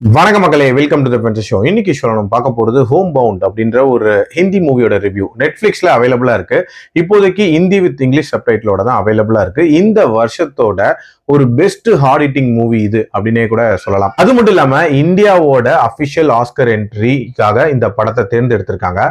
வணக்க மக்களே, welcome to the Benz show. இன்னைக்கு ஷோ நம்ம பார்க்க போறது ஹோம் பவுண்ட் அப்படின்ற ஒரு ஹிந்தி மூவியோட ரிவ்யூ. நெட்ஃபிளிக்ஸ்ல அவைலபிளா இருக்கு. இப்போதைக்கு ஹிந்தி வித் இங்கிலீஷ் சப்டைட்டிலோட தான் அவைலபிளா இருக்கு. இந்த வருஷத்தோட ஒரு பெஸ்ட் ஹார்ட் ஹிட்டிங் மூவி இது அப்படின்னே கூட சொல்லலாம். அது மட்டும் இல்லாம இந்தியாவோட அபிஷியல் ஆஸ்கர் என்ட்ரிக்காக இந்த படத்தை தேர்ந்தெடுத்திருக்காங்க.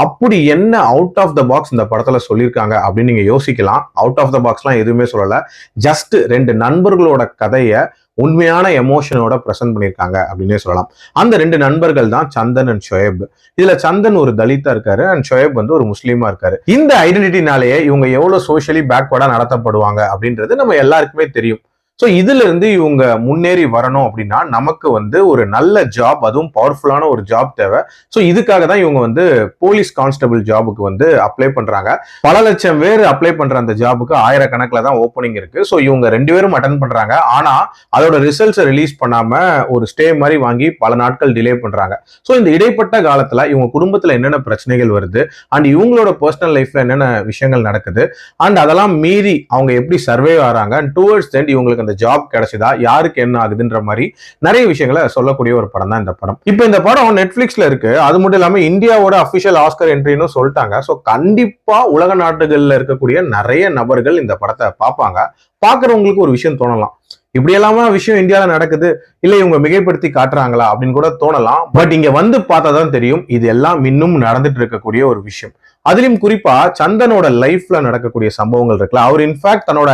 அப்படி என்ன அவுட் ஆஃப் த பாக்ஸ் இந்த படத்துல சொல்லியிருக்காங்க அப்படின்னு நீங்க யோசிக்கலாம். அவுட் ஆஃப் த பாக்ஸ்லாம் எதுவுமே சொல்லல. ஜஸ்ட் ரெண்டு நண்பர்களோட கதையை உண்மையான எமோஷனோட பிரசன்ட் பண்ணியிருக்காங்க அப்படின்னே சொல்லலாம். அந்த ரெண்டு நண்பர்கள் தான் சந்தன் அண்ட் ஷோயப். இதுல சந்தன் ஒரு தலித்தா இருக்காரு அண்ட் ஷோயப் வந்து ஒரு முஸ்லீமா இருக்காரு. இந்த ஐடென்டிட்டினாலேயே இவங்க எவ்வளவு சோஷியலி பேக்வர்டா நடத்தப்படுவாங்க அப்படின்றது நம்ம எல்லாருக்குமே தெரியும். ஸோ இதுல இருந்து இவங்க முன்னேறி வரணும் அப்படின்னா நமக்கு வந்து ஒரு நல்ல ஜாப், அதுவும் பவர்ஃபுல்லான ஒரு ஜாப் தேவை. ஸோ இதுக்காக தான் இவங்க வந்து போலீஸ் கான்ஸ்டபிள் ஜாபுக்கு வந்து அப்ளை பண்றாங்க. பல லட்சம் பேர் அப்ளை பண்ற அந்த ஜாபுக்கு ஆயிரக்கணக்கில் தான் ஓப்பனிங் இருக்கு. ஸோ இவங்க ரெண்டு பேரும் அட்டன் பண்றாங்க. ஆனா அதோட ரிசல்ட்ஸை ரிலீஸ் பண்ணாம ஒரு ஸ்டே மாதிரி வாங்கி பல நாட்கள் டிலே பண்றாங்க. ஸோ இந்த இடைப்பட்ட காலத்துல இவங்க குடும்பத்துல என்னென்ன பிரச்சனைகள் வருது அண்ட் இவங்களோட பர்சனல் லைஃப்ல என்னென்ன விஷயங்கள் நடக்குது அண்ட் அதெல்லாம் மீறி அவங்க எப்படி சர்வே ஆறாங்க அண்ட் டுவர்ட்ஸ் தென் இவங்களுக்கு அந்த ஜாப் கிடைச்சதா, யாருக்கு என்ன ஆகுதுன்ற மாதிரி நிறைய விஷயங்களை சொல்லக்கூடிய ஒரு படம் தான் இந்த படம். இப்போ இந்த படம் நெட்ஃபிளிக்ஸ்ல இருக்கு. அது மட்டும் இல்லாம இந்தியாவோட அபிஷியல் ஆஸ்கர் என்ட்ரின்னு சொல்லிட்டாங்க. ஸோ கண்டிப்பா உலக நாடுகள்ல இருக்கக்கூடிய நிறைய நபர்கள் இந்த படத்தை பார்ப்பாங்க. பாக்குறவங்களுக்கு ஒரு விஷயம் தோணலாம், இப்படி எல்லாமா விஷயம் இந்தியாவில் நடக்குது, இல்ல இவங்க மிகைப்படுத்தி காட்டுறாங்களா அப்படின்னு கூட தோணலாம். பட் இங்க வந்து பார்த்தா தான் தெரியும் இது எல்லாம் இன்னும் நடந்துட்டு இருக்கக்கூடிய ஒரு விஷயம். அதுலயும் குறிப்பா சந்தனோட லைஃப்ல நடக்கக்கூடிய சம்பவங்கள் இருக்குல்ல, அவர் இன்ஃபேக்ட் தன்னோட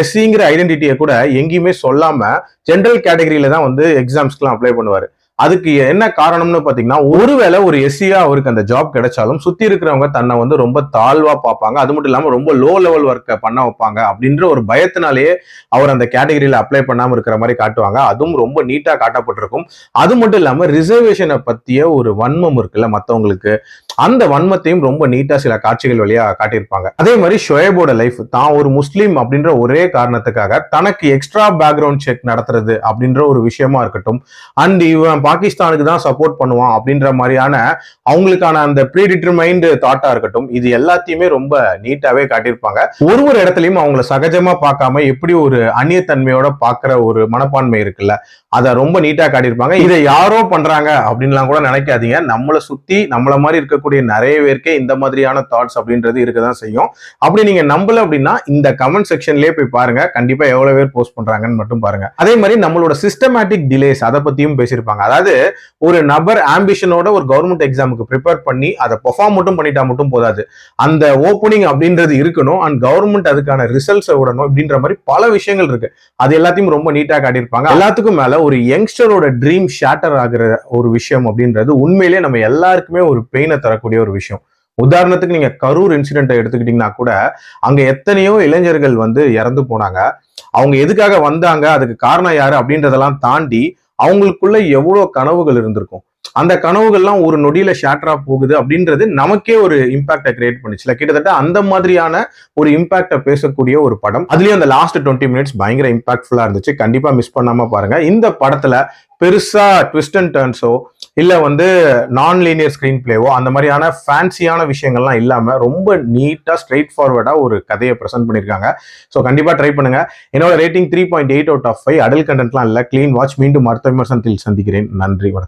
எஸ்சிங்கிற ஐடென்டிட்டியை கூட எங்கேயுமே சொல்லாம ஜென்ரல் கேட்டகரியில தான் வந்து எக்ஸாம்ஸ்க்குலாம் அப்ளை பண்ணுவாரு. அதுக்கு என்ன காரணம்னு பாத்தீங்கன்னா, ஒருவேளை ஒரு எஸ்சியா அவருக்கு அந்த ஜாப் கிடைச்சாலும் சுத்தி இருக்கிறவங்க தன்னை வந்து ரொம்ப தாழ்வா பார்ப்பாங்க, அது மட்டும் இல்லாம ரொம்ப லோ லெவல் ஒர்க்கை பண்ண வைப்பாங்க அப்படின்ற ஒரு பயத்தினாலேயே அவர் அந்த கேட்டகரியில அப்ளை பண்ணாம இருக்கிற மாதிரி காட்டுவாங்க. அதுவும் ரொம்ப நீட்டா காட்டப்பட்டிருக்கும். அது மட்டும் இல்லாம ரிசர்வேஷனை பத்திய ஒரு வன்மம் இருக்குல்ல மத்தவங்களுக்கு, அந்த வன்மத்தையும் ரொம்ப நீட்டா சில காட்சிகள் வழியா காட்டியிருப்பாங்க. அதே மாதிரி ஷோயபோட லைஃப், தான் ஒரு முஸ்லீம் அப்படின்ற ஒரே காரணத்துக்காக தனக்கு எக்ஸ்ட்ரா பேக்ரவுண்ட் செக் நடத்துறது அப்படின்ற ஒரு விஷயமா இருக்கட்டும், அண்ட் இவன் பாகிஸ்தானுக்கு தான் சப்போர்ட் பண்ணுவான் அப்படின்ற மாதிரியான அவங்களுக்கான அந்த ப்ரீடிட்டர்மைண்ட் தாட்டா இருக்கட்டும், இது எல்லாத்தையுமே ரொம்ப நீட்டாவே காட்டியிருப்பாங்க. ஒரு இடத்துலயும் அவங்கள சகஜமா பார்க்காம எப்படி ஒரு அந்நியத்தன்மையோட பாக்குற ஒரு மனப்பான்மை இருக்குல்ல, அதை ரொம்ப நீட்டா காட்டியிருப்பாங்க. இதை யாரோ பண்றாங்க அப்படின்லாம் கூட நினைக்காதீங்க. நம்மளை சுத்தி நம்மள மாதிரி இருக்கக்கூடிய நிறைய பேருக்கே இந்த மாதிரியான தாட்ஸ் அப்படின்றது இருக்கதான் செய்யும். அப்படி நீங்க நம்பல அப்படின்னா இந்த கமெண்ட் செக்ஷன்லயே போய் பாருங்க, கண்டிப்பா எவ்வளவு பேர் போஸ்ட் பண்றாங்கன்னு மட்டும் பாருங்க. அதே மாதிரி நம்மளோட சிஸ்டமேட்டிக் டிலேஸ் அதை பத்தியும் பேசியிருப்பாங்க. அதாவது ஒரு நபர் ஆம்பிஷனோட ஒரு கவர்மெண்ட் எக்ஸாமுக்கு ப்ரிப்பேர் பண்ணி அதை பெர்ஃபார்ம் மட்டும் பண்ணிட்டா மட்டும் போதாது, அந்த ஓப்பனிங் அப்படின்றது இருக்கணும் அண்ட் கவர்மெண்ட் அதுக்கான ரிசல்ட்ஸை விடணும் அப்படின்ற மாதிரி பல விஷயங்கள் இருக்கு. அது எல்லாத்தையும் ரொம்ப நீட்டா காட்டியிருப்பாங்க. எல்லாத்துக்கும் மேல ஒரு யங்ஸ்டரோட ட்ரீம் ஷேட்டர் ஆகிற ஒரு விஷயம் அப்படின்றது உண்மையிலேயே நம்ம எல்லாருக்குமே ஒரு பெயினை தரக்கூடிய ஒரு விஷயம். உதாரணத்துக்கு நீங்க கரூர் இன்சிடென்ட்டை எடுத்துக்கிட்டீங்கன்னா கூட அங்க எத்தனையோ இளைஞர்கள் வந்து இறந்து போனாங்க. அவங்க எதுக்காக வந்தாங்க, அதுக்கு காரணம் யாரு அப்படின்றதெல்லாம் தாண்டி அவங்களுக்குள்ள எவ்வளவு கனவுகள் இருந்திருக்கும். அந்த கனவுகள்லாம் ஒரு நொடியில ஷேட்டரா போகுது அப்படின்றது நமக்கே ஒரு இம்பாக்டை கிரியேட் பண்ணுச்சுல. கிட்டத்தட்ட அந்த மாதிரியான ஒரு இம்பாக்டை பேசக்கூடிய ஒரு படம். அதுலயும் அந்த லாஸ்ட் 20 மினிட்ஸ் பயங்கர இம்பாக்ட்ஃபுல்லா இருந்துச்சு. கண்டிப்பா மிஸ் பண்ணாம பாருங்க. இந்த படத்துல பெருசா ட்விஸ்ட் அண்ட் டர்ன்ஸோ இல்ல வந்து நான் லீனியர் ஸ்கிரீன் பிளேவோ அந்த மாதிரியான ஃபேன்சியான விஷயங்கள்லாம் இல்லாம ரொம்ப நீட்டா ஸ்ட்ரெயிட் ஃபார்வர்டா ஒரு கதையை பிரசன்ட் பண்ணிருக்காங்க. ஸோ கண்டிப்பா ட்ரை பண்ணுங்க. என்னோட ரேட்டிங் 3.8 out of 5. அடல் கண்டென்ட்லாம் இல்ல, கிளீன் வாட்ச். மீண்டும் அடுத்த விமர்சனத்தில் சந்திக்கிறேன். நன்றி, வணக்கம்.